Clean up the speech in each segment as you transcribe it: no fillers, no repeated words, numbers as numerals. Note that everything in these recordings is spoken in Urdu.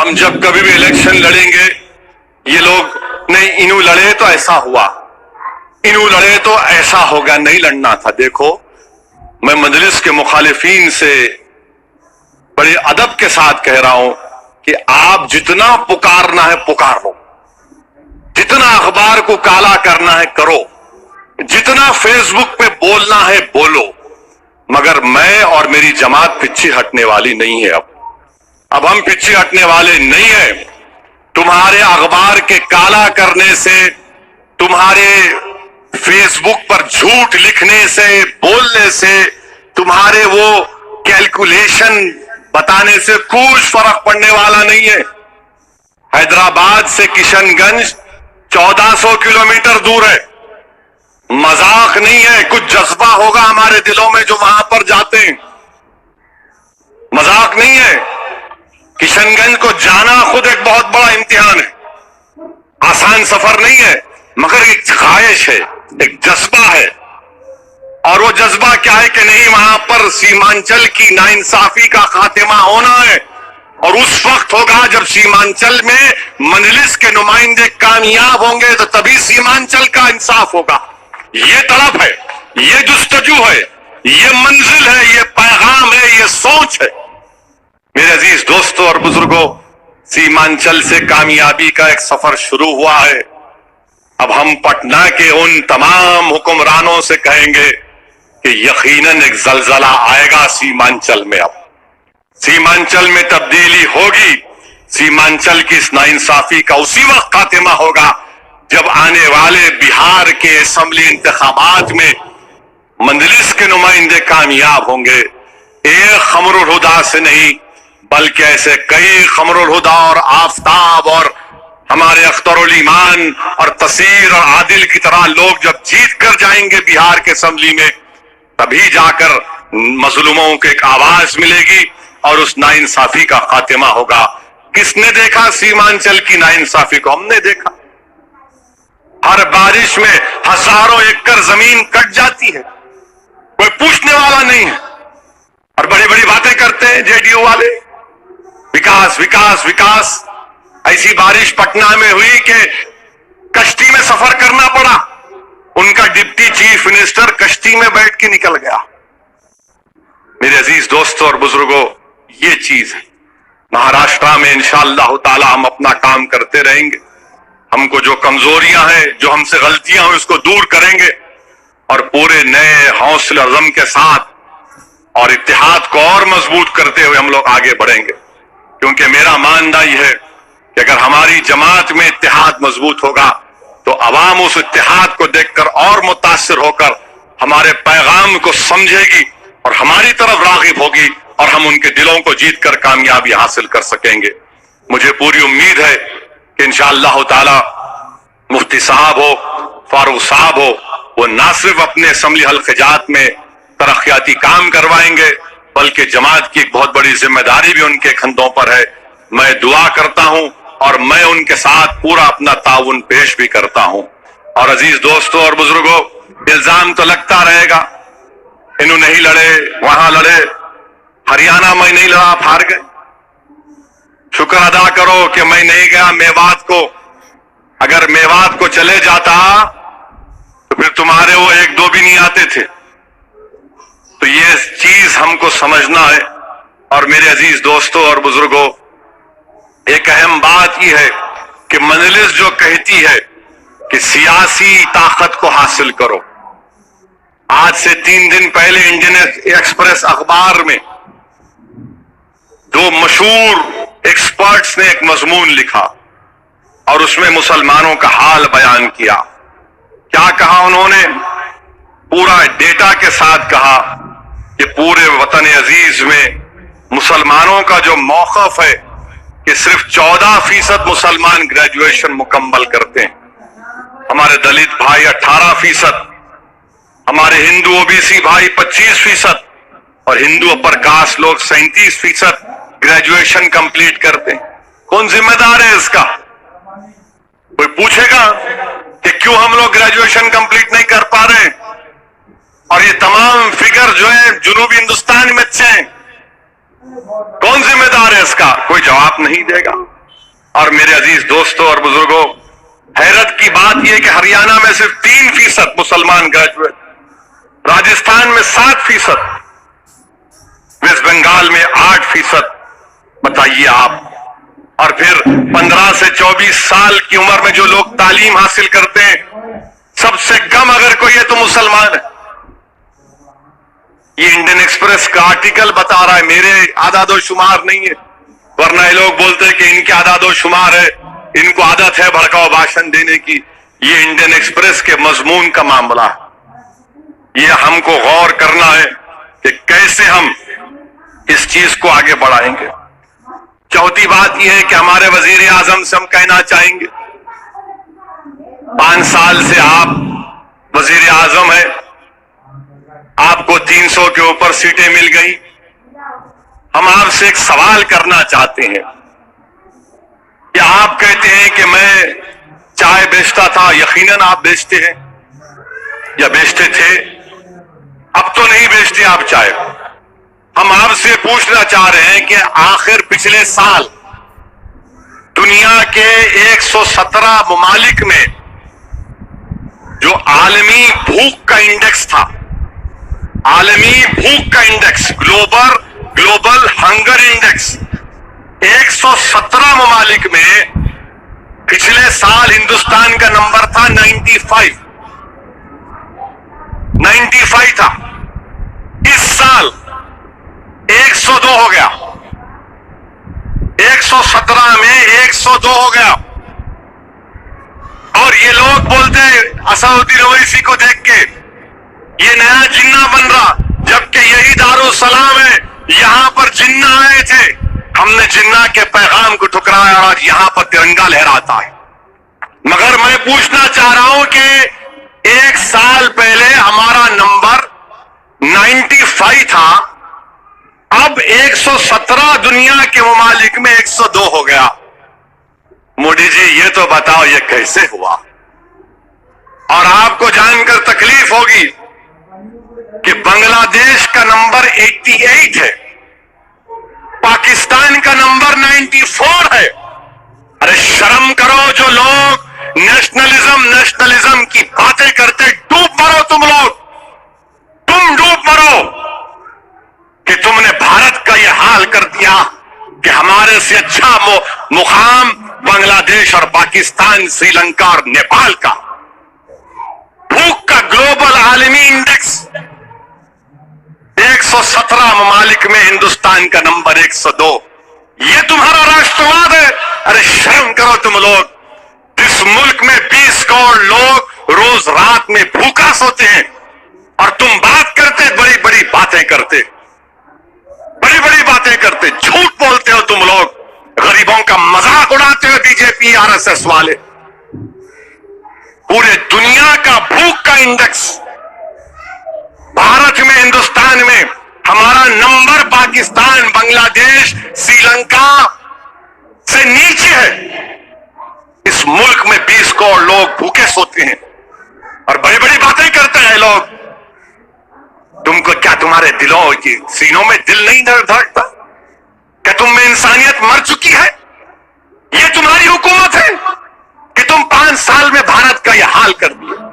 ہم جب کبھی بھی الیکشن لڑیں گے یہ لوگ نہیں انہوں لڑے تو ایسا ہوا، انہوں لڑے تو ایسا ہوگا، نہیں لڑنا تھا۔ دیکھو میں مجلس کے مخالفین سے بڑے ادب کے ساتھ کہہ رہا ہوں کہ آپ جتنا پکارنا ہے پکارو، جتنا اخبار کو کالا کرنا ہے کرو، جتنا فیس بک پہ بولنا ہے بولو، مگر میں اور میری جماعت پیچھے ہٹنے والی نہیں ہے۔ اب ہم پیچھے ہٹنے والے نہیں ہیں۔ تمہارے اخبار کے کالا کرنے سے، تمہارے فیس بک پر جھوٹ لکھنے سے، بولنے سے، تمہارے وہ کیلکولیشن بتانے سے کچھ فرق پڑنے والا نہیں ہے۔ حیدرآباد سے کشن گنج 1400 کلومیٹر دور ہے، مذاق نہیں ہے۔ کچھ جذبہ ہوگا ہمارے دلوں میں جو وہاں پر جاتے ہیں، مذاق نہیں ہے۔ کشن گنج کو جانا خود ایک بہت بڑا امتحان ہے، آسان سفر نہیں ہے، مگر ایک خواہش ہے، ایک جذبہ ہے۔ اور وہ جذبہ کیا ہے کہ نہیں، وہاں پر سیمانچل کی ناانصافی کا خاتمہ ہونا ہے، اور اس وقت ہوگا جب سیمانچل میں مجلس کے نمائندے کامیاب ہوں گے تو تبھی سیمانچل کا انصاف ہوگا۔ یہ طلب ہے، یہ جستجو ہے، یہ منزل ہے، یہ پیغام ہے، یہ سوچ ہے۔ میرے عزیز دوستوں اور بزرگوں، سیمانچل سے کامیابی کا ایک سفر شروع ہوا ہے۔ اب ہم پٹنہ کے ان تمام حکمرانوں سے کہیں گے کہ یقیناً ایک زلزلہ آئے گا سیمانچل میں۔ اب سیمانچل میں تبدیلی ہوگی، سیمانچل کی اس ناانصافی کا اسی وقت خاتمہ ہوگا جب آنے والے بہار کے اسمبلی انتخابات میں مجلس کے نمائندے کامیاب ہوں گے۔ ایک قمر الہدیٰ سے نہیں بلکہ ایسے کئی قمر الہدیٰ اور آفتاب اور ہمارے اختر الایمان اور تصیر اور عادل کی طرح لوگ جب جیت کر جائیں گے بہار کے اسمبلی میں، تبھی جا کر مظلوموں کو ایک آواز ملے گی اور اس ناانصافی کا خاتمہ ہوگا۔ کس نے دیکھا سیمانچل کی ناانصافی کو؟ ہم نے دیکھا۔ ہر بارش میں ہزاروں ایکڑ زمین کٹ جاتی ہے، کوئی پوچھنے والا نہیں ہے، اور بڑی بڑی باتیں کرتے ہیں جے ڈی یو والے، وکاس وکاس وکاس۔ ایسی بارش پٹنہ میں ہوئی کہ کشتی میں سفر کرنا پڑا، ان کا ڈپٹی چیف منسٹر کشتی میں بیٹھ کے نکل گیا۔ میرے عزیز دوستوں اور بزرگوں، یہ چیز ہے۔ مہاراشٹرا میں انشاءاللہ تعالی ہم اپنا کام کرتے رہیں گے۔ ہم کو جو کمزوریاں ہیں، جو ہم سے غلطیاں ہیں، اس کو دور کریں گے، اور پورے نئے حوصلہ عزم کے ساتھ اور اتحاد کو اور مضبوط کرتے ہوئے ہم لوگ آگے بڑھیں گے۔ کیونکہ میرا ماننا یہ ہے کہ اگر ہماری جماعت میں اتحاد مضبوط ہوگا تو عوام اس اتحاد کو دیکھ کر اور متاثر ہو کر ہمارے پیغام کو سمجھے گی اور ہماری طرف راغب ہوگی، اور ہم ان کے دلوں کو جیت کر کامیابی حاصل کر سکیں گے۔ مجھے پوری امید ہے کہ انشاءاللہ تعالی مفتی صاحب ہو، فاروق صاحب ہو، وہ نہ صرف اپنے اسمبلی حلقہ جات میں ترقیاتی کام کروائیں گے بلکہ جماعت کی ایک بہت بڑی ذمہ داری بھی ان کے کندھوں پر ہے۔ میں دعا کرتا ہوں اور میں ان کے ساتھ پورا اپنا تعاون پیش بھی کرتا ہوں۔ اور عزیز دوستوں اور بزرگوں، الزام تو لگتا رہے گا، انہوں نہیں لڑے، وہاں لڑے، ہریانہ میں نہیں لڑا، آپ ہار گئے۔ شکر ادا کرو کہ میں نہیں گیا میوات کو۔ اگر میوات کو چلے جاتا تو پھر تمہارے وہ ایک دو بھی نہیں آتے تھے۔ تو یہ چیز ہم کو سمجھنا ہے۔ اور میرے عزیز دوستوں اور بزرگوں، ایک اہم بات یہ ہے کہ مجلس جو کہتی ہے کہ سیاسی طاقت کو حاصل کرو، آج سے 3 دن پہلے انڈین ایکسپریس اخبار میں 2 مشہور ایکسپرٹس نے ایک مضمون لکھا اور اس میں مسلمانوں کا حال بیان کیا۔ کیا کہا انہوں نے؟ پورا ڈیٹا کے ساتھ کہا کہ پورے وطن عزیز میں مسلمانوں کا جو موقف ہے کہ صرف 14% مسلمان گریجویشن مکمل کرتے ہیں، ہمارے دلت بھائی 18%، ہمارے ہندو او بی سی بھائی 25%، اور ہندو اپر کاسٹ لوگ 37% گریجویشن کمپلیٹ کرتے ہیں۔ کون ذمہ دار ہے اس کا؟ کوئی پوچھے گا کہ کیوں ہم لوگ گریجویشن کمپلیٹ نہیں کر پا رہے ہیں؟ اور یہ تمام فگر جو ہے جنوبی ہندوستان میں اچھے ہیں، کون ذمہ دار ہے اس کا؟ کوئی جواب نہیں دے گا۔ اور میرے عزیز دوستوں اور بزرگوں، حیرت کی بات یہ کہ ہریانہ میں صرف 3% مسلمان گریجویٹ، راجستھان میں 7%، ویسٹ بنگال میں 8%. بتائیے آپ. اور پھر 15 سے 24 سال کی عمر میں جو لوگ تعلیم حاصل کرتے ہیں، سب سے کم اگر کوئی ہے تو مسلمان ہے. یہ انڈین ایکسپریس کا آرٹیکل بتا رہا ہے، میرے اعداد و شمار نہیں ہے، ورنہ یہ لوگ بولتے ہیں کہ ان کے اعداد و شمار ہے، ان کو عادت ہے بھڑکاؤ بھاشن دینے کی. یہ انڈین ایکسپریس کے مضمون کا معاملہ ہے. یہ ہم کو غور کرنا ہے کہ کیسے ہم اس چیز کو آگے بڑھائیں گے. چوتھی بات یہ ہے کہ ہمارے وزیر اعظم سے ہم کہنا چاہیں گے، 5 سال سے آپ وزیر اعظم ہیں، آپ کو 300 کے اوپر سیٹیں مل گئی. ہم آپ سے ایک سوال کرنا چاہتے ہیں کہ آپ کہتے ہیں کہ میں چائے بیچتا تھا، یقیناً آپ بیچتے ہیں یا بیچتے تھے، اب تو نہیں بیچتے آپ چائے. ہم آپ سے پوچھنا چاہ رہے ہیں کہ آخر پچھلے سال دنیا کے 117 ممالک میں جو عالمی بھوک کا انڈیکس تھا، عالمی بھوک کا انڈیکس، گلوبل ہنگر انڈیکس، 117 ممالک میں پچھلے سال ہندوستان کا نمبر تھا 95 تھا. اس سال 102 ہو گیا، 117 میں 102 ہو گیا. اور یہ لوگ بولتے ہیں اسدالدین اویسی کو دیکھ کے یہ نیا جنہ بن رہا، جبکہ یہی دارالسلام ہے، یہاں پر جنہ آئے تھے، ہم نے جنہ کے پیغام کو ٹھکرایا اور آج یہاں پر ترنگا لہراتا ہے. مگر میں پوچھنا چاہ رہا ہوں کہ 1 سال پہلے ہمارا نمبر 95 تھا، اب 117 دنیا کے ممالک میں 102 ہو گیا. مودی جی یہ تو بتاؤ یہ کیسے ہوا؟ اور آپ کو جان کر تکلیف ہوگی کہ بنگلہ دیش کا نمبر 88 ہے، پاکستان کا نمبر 94 ہے. ارے شرم کرو جو لوگ نیشنلزم کی باتیں کرتے، ڈوب مرو تم لوگ، تم ڈوب مرو کہ تم نے بھارت کا یہ حال کر دیا کہ ہمارے سے اچھا مقام بنگلہ دیش اور پاکستان، سری لنکا اور نیپال کا. بھوک کا گلوبل عالمی انڈیکس 117 ممالک میں ہندوستان کا نمبر 102. یہ تمہارا راشٹرواد ہے؟ ارے شرم کرو تم لوگ. اس ملک میں 20 کروڑ لوگ روز رات میں بھوکا سوتے ہیں اور تم بات کرتے، بڑی بڑی باتیں کرتے، بڑی بڑی باتیں کرتے، جھوٹ بولتے ہو تم لوگ، غریبوں کا مذاق اڑاتے ہو بی جے پی RSS والے. پورے دنیا کا بھوک کا انڈیکس بھارت میں، ہندوستان میں ہمارا نمبر پاکستان، بنگلہ دیش، سری لنکا سے نیچے ہے. اس ملک میں 20 کروڑ لوگ بھوکے سوتے ہیں اور بڑی بڑی باتیں کرتے ہیں لوگ. تم کو کیا تمہارے دلوں کی سینوں میں دل نہیں دھڑکتا؟ کہ تم میں انسانیت مر چکی ہے؟ یہ تمہاری حکومت ہے کہ تم 5 سال میں بھارت کا یہ حال کر دیا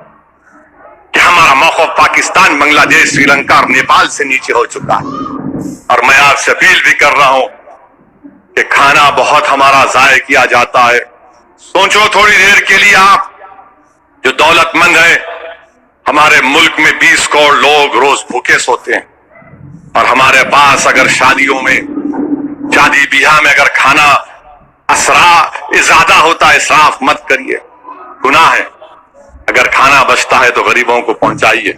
کہ ہمارا موقف پاکستان، بنگلہ دیش، سری لنکا اور نیپال سے نیچے ہو چکا ہے. اور میں آپ سے اپیل بھی کر رہا ہوں کہ کھانا بہت ہمارا ضائع کیا جاتا ہے. سوچو تھوڑی دیر کے لیے، آپ جو دولت مند ہے، ہمارے ملک میں 20 کروڑ لوگ روز بھوکے سوتے ہیں اور ہمارے پاس اگر شادیوں میں، شادی بیاہ میں اگر کھانا زیادہ ہوتا ہے، اسراف مت کریے، گناہ ہے. اگر کھانا بچتا ہے تو غریبوں کو پہنچائیے،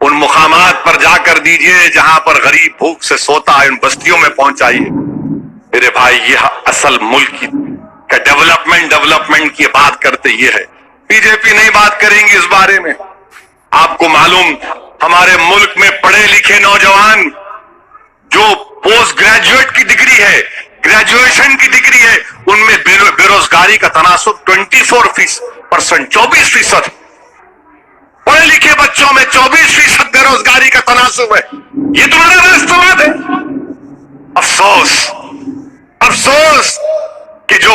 ان مقامات پر جا کر دیجئے جہاں پر غریب بھوک سے سوتا ہے، ان بستیوں میں پہنچائیے. میرے بھائی یہ اصل ملک کی ڈیولپمنٹ کی بات کرتے یہ ہے. بی جے پی نہیں بات کریں گی اس بارے میں. آپ کو معلوم ہمارے ملک میں پڑھے لکھے نوجوان جو پوسٹ گریجویٹ کی ڈگری ہے، گریجویشن کی ڈگری ہے، ان میں بے روزگاری کا تناسب 24%، 24%. پڑھے لکھے بچوں میں 24% بے روزگاری کا تناسب ہے. یہ تمہارا راشٹرواد ہے؟ افسوس کہ جو